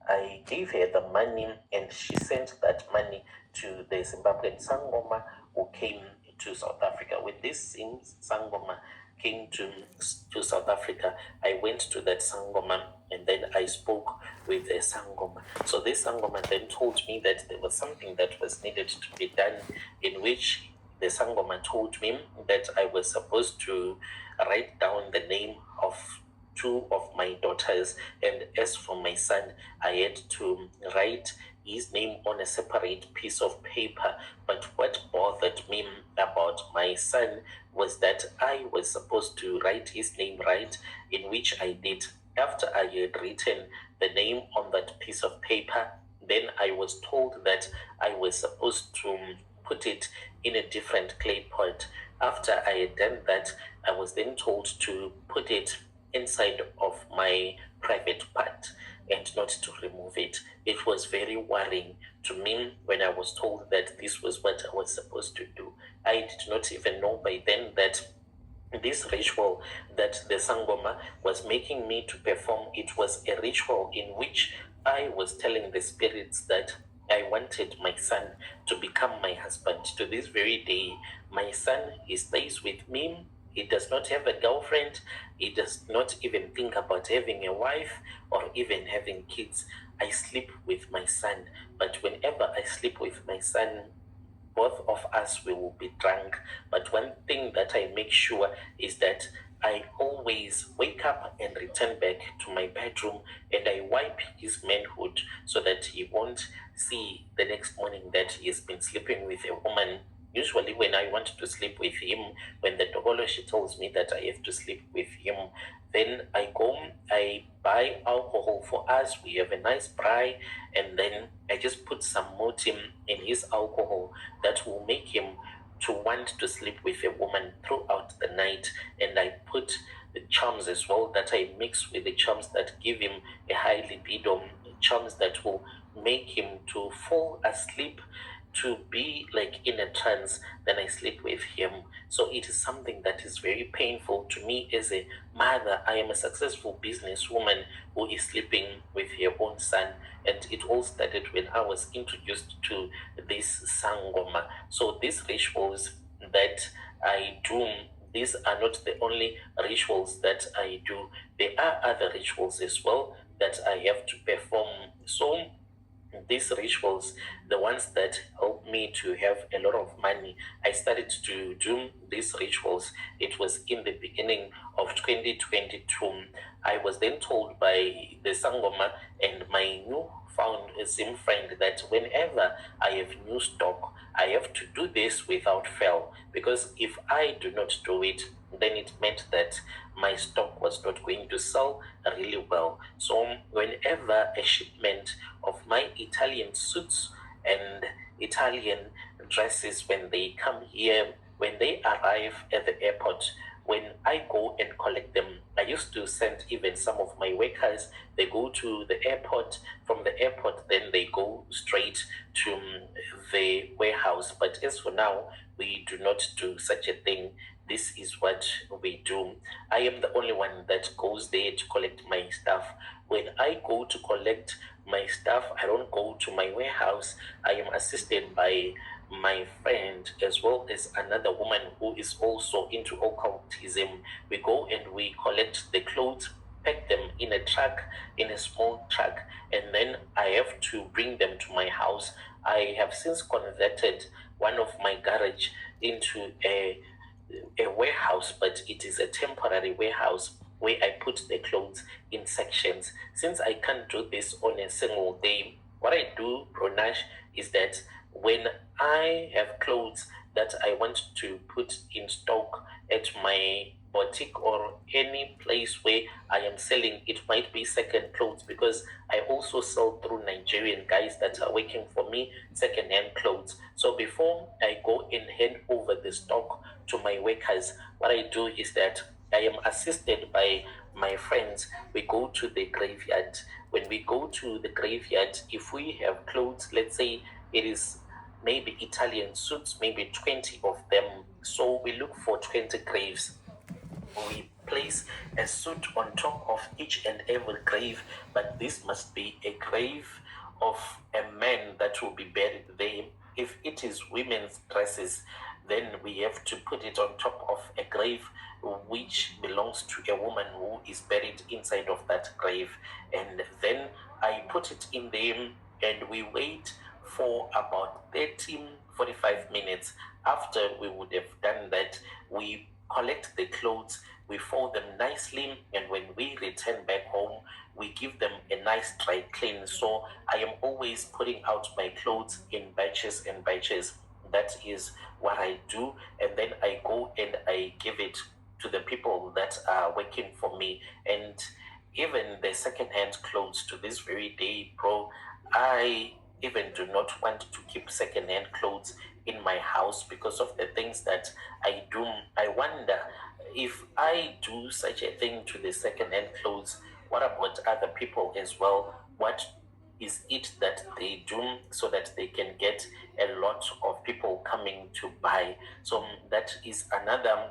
I gave her the money, and she sent that money to the Zimbabwean Sangoma who came to South Africa. When this same Sangoma came to South Africa, I went to that Sangoma and then I spoke with the Sangoma. So this Sangoma then told me that there was something that was needed to be done, in which the Sangoma told me that I was supposed to write down the name of two of my daughters, and as for my son, I had to write his name on a separate piece of paper. But what bothered me about my son was that I was supposed to write his name right, in which I did. After I had written the name on that piece of paper, then I was told that I was supposed to put it in a different clay pot. After I had done that, I was then told to put it inside of my private part and not to remove it. It was very worrying to me when I was told that this was what I was supposed to do. I did not even know by then that this ritual that the Sangoma was making me to perform, it was a ritual in which I was telling the spirits that I wanted my son to become my husband. To this very day, my son, he stays with me. He does not have a girlfriend. He does not even think about having a wife or even having kids. I sleep with my son, but whenever I sleep with my son, both of us we will be drunk. But one thing that I make sure is that I always wake up and return back to my bedroom and I wipe his manhood so that he won't see the next morning that he has been sleeping with a woman. Usually when I want to sleep with him, when the Togolo, she tells me that I have to sleep with him, then I go, I buy alcohol for us. We have a nice braai, and then I just put some motim in his alcohol that will make him to want to sleep with a woman throughout the night. And I put the charms as well that I mix with the charms that give him a high libido, charms that will make him to fall asleep, to be like in a trance. Then I sleep with him. So it is something that is very painful to me as a mother. I am a successful businesswoman who is sleeping with her own son, and it all started when I was introduced to this Sangoma. So these rituals that I do, these are not the only rituals that I do. There are other rituals as well that I have to perform. So these rituals, the ones that help me to have a lot of money, I started to do these rituals. It was in the beginning of 2022. I was then told by the Sangoma and my new found a Zim friend that whenever I have new stock, I have to do this without fail, because if I do not do it, then it meant that my stock was not going to sell really well. So whenever a shipment of my Italian suits and Italian dresses, when they come here, when they arrive at the airport, when I go and collect them, I used to send even some of my workers, they go to the airport. From the airport, then they go straight to the warehouse. But as for now, we do not do such a thing. This is what we do. I am the only one that goes there to collect my stuff. When I go to collect my stuff, I don't go to my warehouse. I am assisted by my friend as well as another woman who is also into occultism. We go and we collect the clothes, pack them in a truck, in a small truck, and then I have to bring them to my house. I have since converted one of my garage into a warehouse, but it is a temporary warehouse where I put the clothes in sections. Since I can't do this on a single day, what I do, Ronash, is that when I have clothes that I want to put in stock at my boutique or any place where I am selling, it might be second clothes, because I also sell through Nigerian guys that are working for me second-hand clothes. So before I go and hand over the stock to my workers, what I do is that I am assisted by my friends. We go to the graveyard. When we go to the graveyard, if we have clothes, let's say it is maybe Italian suits, maybe 20 of them. So we look for 20 graves. We place a suit on top of each and every grave, but this must be a grave of a man that will be buried there. If it is women's dresses, then we have to put it on top of a grave which belongs to a woman who is buried inside of that grave. And then I put it in there and we wait for about 45 minutes. After we would have done that, we collect the clothes, we fold them nicely, and when we return back home, we give them a nice dry clean. So I am always putting out my clothes in batches and batches. That is what I do, and then I go and I give it to the people that are working for me. And even the second-hand clothes, to this very day, bro, I even do not want to keep second-hand clothes in my house because of the things that I do. I wonder if I do such a thing to the second-hand clothes, what about other people as well? What is it that they do so that they can get a lot of people coming to buy? So that is another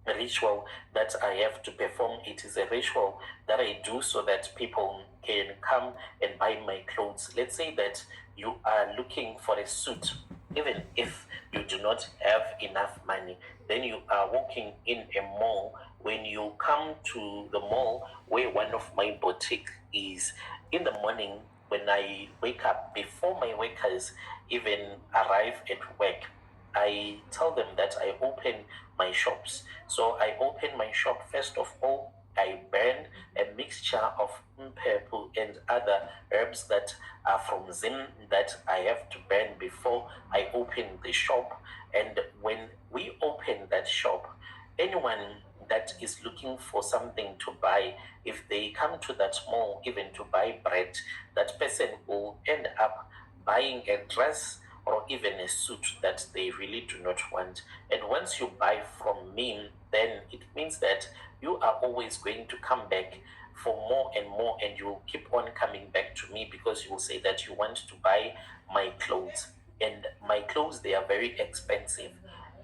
ritual that I have to perform. It is a ritual that I do so that people can come and buy my clothes. Let's say that you are looking for a suit, even if you do not have enough money, then you are walking in a mall. When you come to the mall where one of my boutique is, in the morning when I wake up, before my workers even arrive at work, I tell them that I open my shops. So I open my shop first of all. I burn a mixture of purple and other herbs that are from Zim that I have to burn before I open the shop. And when we open that shop, anyone that is looking for something to buy, if they come to that mall even to buy bread, that person will end up buying a dress or even a suit that they really do not want. And once you buy from me, then it means that you are always going to come back for more and more, and you'll keep on coming back to me because you will say that you want to buy my clothes. And my clothes, they are very expensive.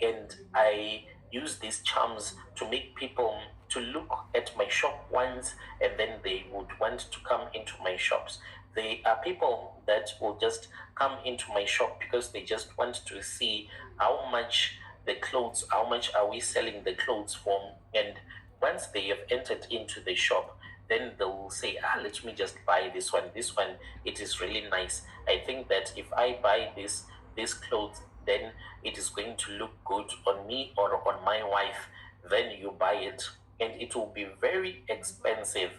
And I use these charms to make people to look at my shop once and then they would want to come into my shops. There are people that will just come into my shop because they just want to see how much the clothes, how much are we selling the clothes for. And once they have entered into the shop, then they will say, let me just buy this one. This one, it is really nice. I think that if I buy this clothes, then it is going to look good on me or on my wife. Then you buy it, and it will be very expensive.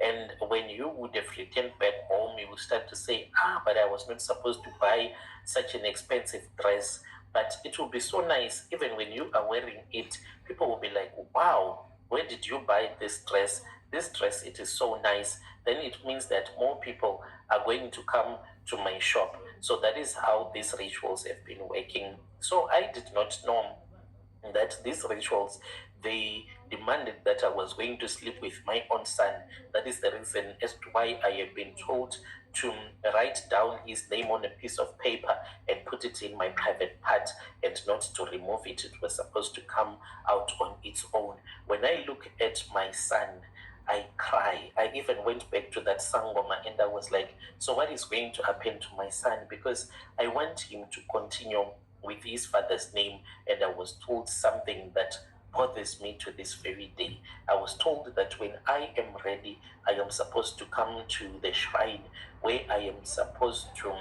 And when you would have returned back home, you will start to say, but I was not supposed to buy such an expensive dress. But it will be so nice, even when you are wearing it, people will be like, wow, where did you buy this dress? This dress, it is so nice. Then it means that more people are going to come to my shop. So that is how these rituals have been working. So I did not know that these rituals, they demanded that I was going to sleep with my own son. That is the reason as to why I have been told to write down his name on a piece of paper and put it in my private part and not to remove it. It was supposed to come out on its own. When I look at my son, I cry. I even went back to that sangoma and I was like, so what is going to happen to my son? Because I want him to continue with his father's name. And I was told something that bothers me to this very day. I was told that when I am ready, I am supposed to come to the shrine where I am supposed to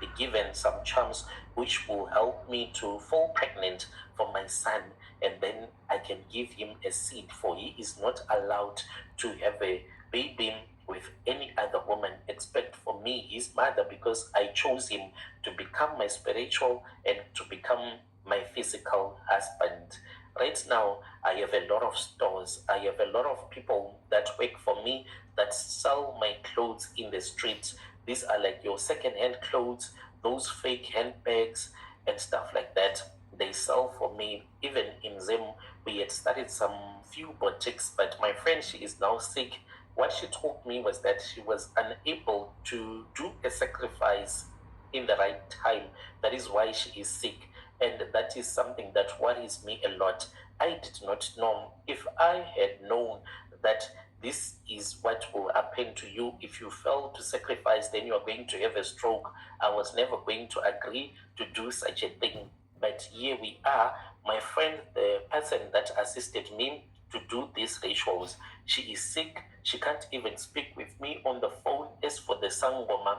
be given some charms which will help me to fall pregnant for my son, and then I can give him a seed, for he is not allowed to have a baby with any other woman except for me, his mother, because I chose him to become my spiritual and to become my physical husband. Right now, I have a lot of stores. I have a lot of people that work for me that sell my clothes in the streets. These are like your second-hand clothes, those fake handbags and stuff like that. They sell for me. Even in Zim, we had started some few boutiques, but my friend, she is now sick. What she told me was that she was unable to do a sacrifice in the right time. That is why she is sick. And that is something that worries me a lot. I did not know. If I had known that this is what will happen to you if you fail to sacrifice, then you are going to have a stroke, I was never going to agree to do such a thing. But here we are. My friend, the person that assisted me to do these rituals, she is sick. She can't even speak with me on the phone. As for the Sangoma,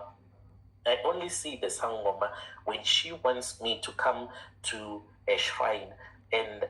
I only see the Sangoma when she wants me to come to a shrine. And